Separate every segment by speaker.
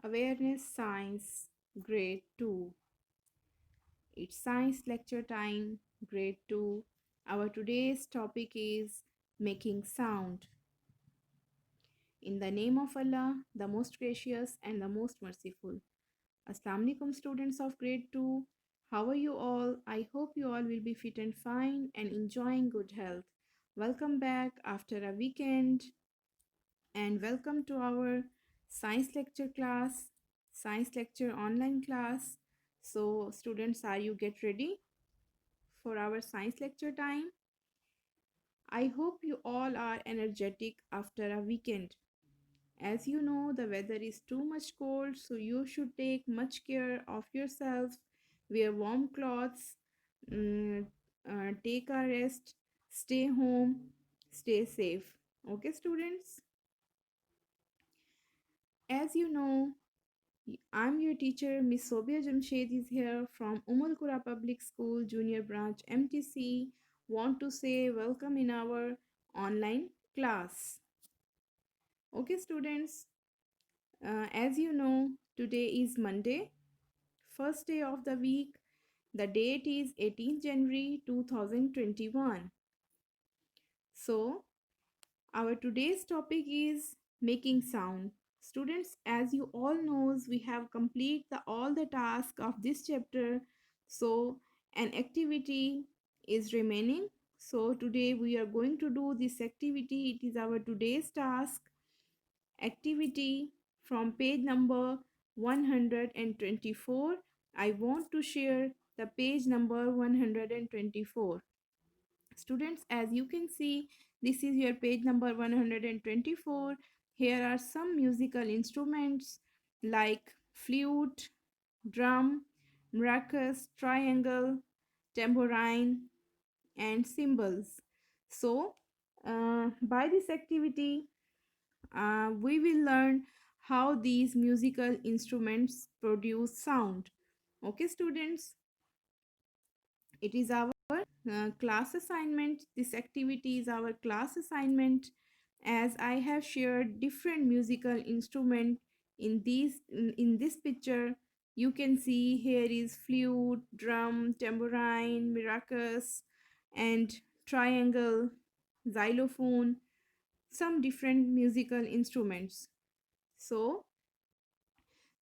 Speaker 1: Awareness Science Grade 2. It's Science Lecture Time, Grade 2. Our today's topic is making sound. In the name of Allah, the most gracious and the most merciful. Assalamu alaikum, students of Grade 2. How are you all? I hope you all will be fit and fine and enjoying good health. Welcome back after a weekend and welcome to our science lecture class, science lecture online class. So students, are you get ready for our science lecture time? I hope you all are energetic after a weekend. As you know, the weather is too much cold, so you should take much care of yourself. Wear warm clothes, mm, take a rest, stay home, stay safe. Okay, students? As you know, I'm your teacher, Miss Sobia Jamshed is here from Al-Qura Public School, Junior Branch MTC. Want to say welcome in our online class. Okay, students, as you know, today is Monday, first day of the week. The date is 18th January 2021. So, our today's topic is making sound. Students, as you all knows, we have complete all the tasks of this chapter. So an activity is remaining. So today we are going to do this activity. It is our today's task activity from page number 124. I want to share the page number 124. Students, as you can see, this is your page number 124. Here are some musical instruments like flute, drum, maracas, triangle, tambourine, and cymbals. So, by this activity, we will learn how these musical instruments produce sound. Okay, students, it is our class assignment. This activity is our class assignment, as I have shared different musical instrument in this picture. You can see here is flute, drum, tambourine, maracas, and triangle, xylophone, some different musical instruments. So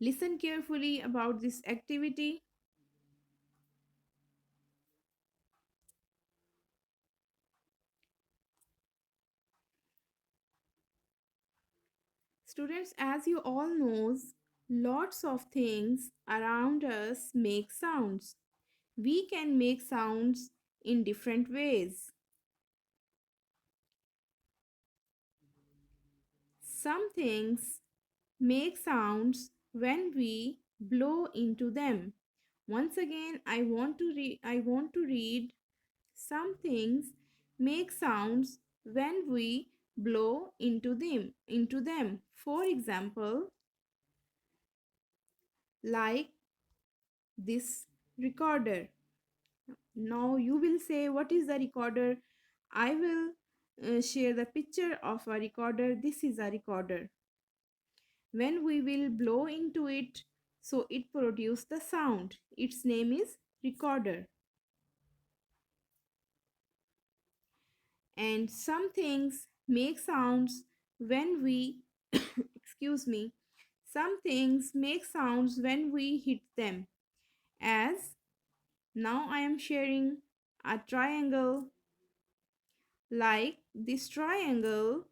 Speaker 1: listen carefully about this activity. Students, as you all knows, lots of things around us make sounds. We can make sounds in different ways. Some things make sounds when we blow into them. Once again, I want to read. Some things make sounds when we blow into them. For example, like this recorder. Now you will say, what is the recorder? I will share the picture of a recorder. This is a recorder. When we will blow into it, so it produces the sound. Its name is recorder. And some things make sounds when we excuse me, some things make sounds when we hit them. As now I am sharing a triangle. Like this triangle,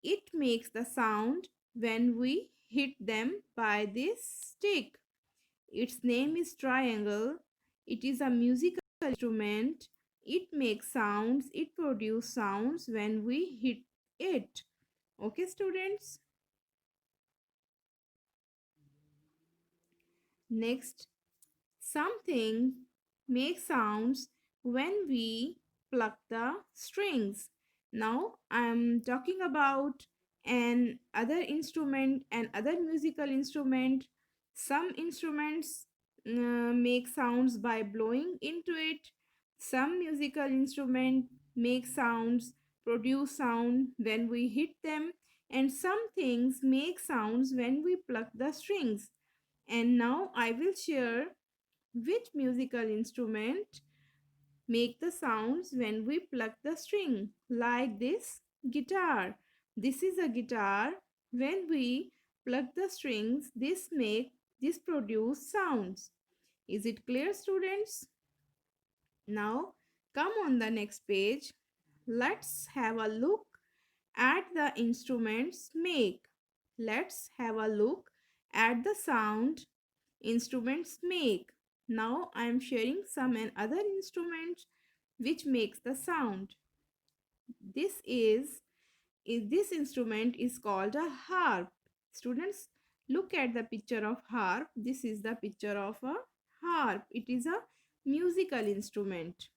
Speaker 1: it makes the sound when we hit them by this stick. Its name is triangle. It is a musical instrument. It makes sounds, it produces sounds when we hit it. Okay, students? Next, something makes sounds when we pluck the strings. Now I am talking about an other instrument and other musical instrument. Some instruments make sounds by blowing into it. Some musical instrument make sounds, produce sound when we hit them, and some things make sounds when we pluck the strings. And now I will share which musical instrument make the sounds when we pluck the string. Like this guitar. This is a guitar. When we pluck the strings, this produce sounds. Is it clear, students? Now come on the next page. Let's have a look at the instruments make. Let's have a look at the sound instruments make. Now I am sharing some and other instruments which makes the sound. This this instrument is called a harp. Students, look at the picture of harp. This is the picture of a harp. It is a musical instrument.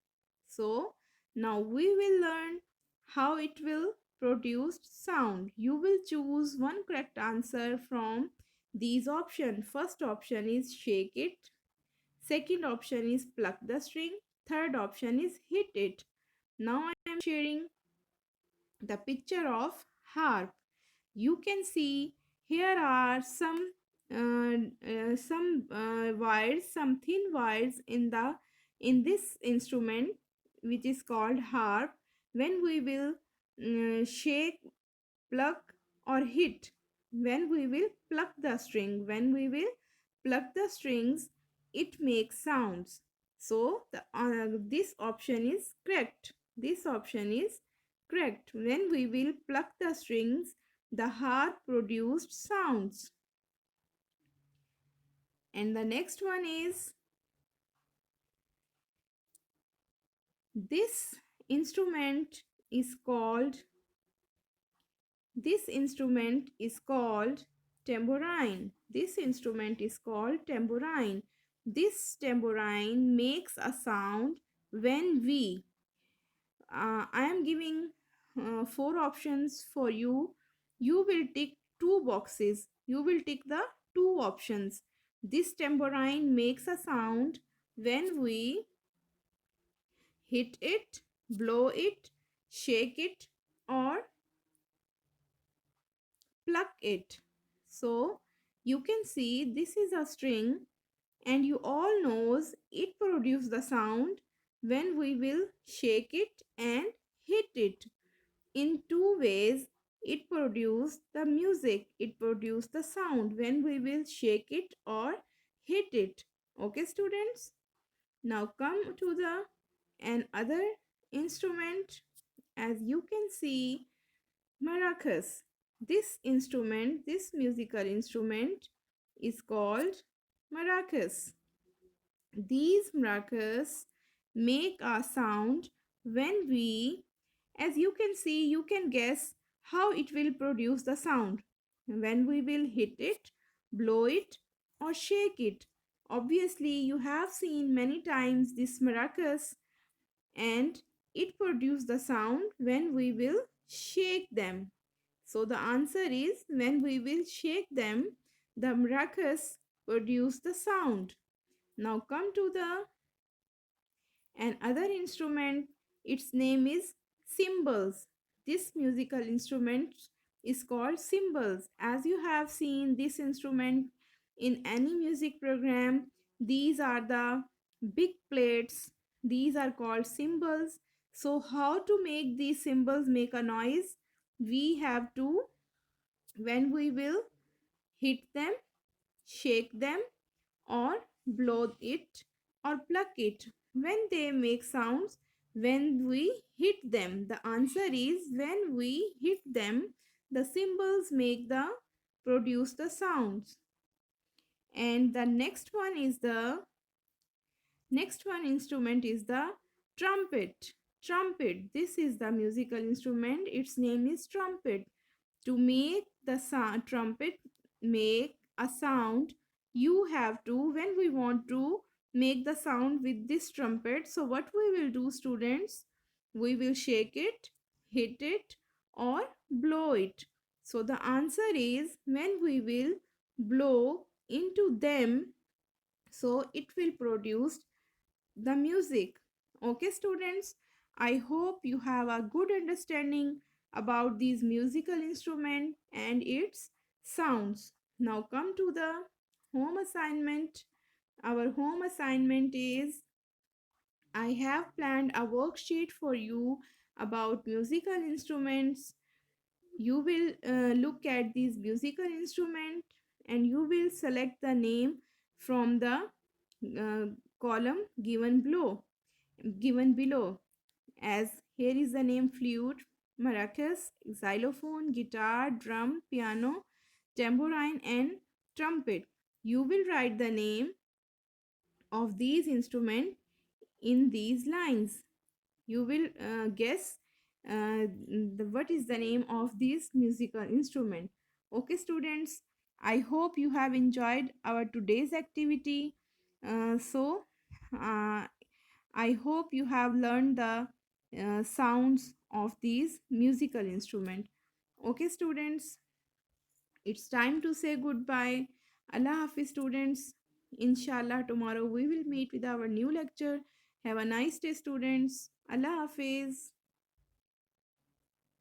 Speaker 1: So now we will learn how it will produce sound. You will choose one correct answer from these options. First option is shake it. Second option is pluck the string. Third option is hit it. Now I am sharing the picture of harp. You can see here are some wires, some thin wires in this instrument which is called harp. When we will shake, pluck or hit, when we will pluck the string, when we will pluck the strings, it makes sounds. So this option is correct. This option is correct. When we will pluck the strings, the harp produced sounds. And the next one is this instrument is called this instrument is called tambourine. This instrument is called tambourine. This tambourine makes a sound when we I am giving four options for you. You will tick two boxes. You will tick the two options. This tambourine makes a sound when we hit it, blow it, shake it, or pluck it. So you can see this is a string, and you all knows it produce the sound when we will shake it and hit it. In two ways it produce the music, it produce the sound when we will shake it or hit it. Okay, students, now come to the another instrument. As you can see, maracas. This instrument, this musical instrument is called maracas. These maracas make a sound when we, as you can see, you can guess how it will produce the sound. When we will hit it, blow it, or shake it. Obviously, you have seen many times this maracas, and it produces the sound when we will shake them. So the answer is when we will shake them, the maracas produce the sound. Now come to the another instrument. Its name is cymbals. This musical instrument is called cymbals. As you have seen this instrument in any music program, these are the big plates. These are called cymbals. So how to make these cymbals make a noise? We have to, when we will hit them, shake them, or blow it or pluck it. When they make sounds, when we hit them, the answer is when we hit them, the cymbals make the produce the sounds. And the next one instrument is the trumpet. Trumpet, this is the musical instrument. Its name is trumpet. To make the trumpet make a sound, you have to, when we want to make the sound with this trumpet, so what we will do, students, we will shake it, hit it, or blow it. So the answer is when we will blow into them, so it will produce the music. Okay, students, I hope you have a good understanding about these musical instrument and its sounds. Now come to the home assignment. Our home assignment is, I have planned a worksheet for you about musical instruments. You will look at these musical instrument and you will select the name from the uh, column given below. As here is the name: flute, maracas, xylophone, guitar, drum, piano, tambourine, and trumpet. You will write the name of these instruments in these lines. You will guess what is the name of this musical instrument. Okay, students, I hope you have enjoyed our today's activity. So, uh, I hope you have learned the sounds of these musical instrument. Okay, students, it's time to say goodbye. Allah Hafiz, students. Inshallah, tomorrow we will meet with our new lecture. Have a nice day, students. Allah Hafiz.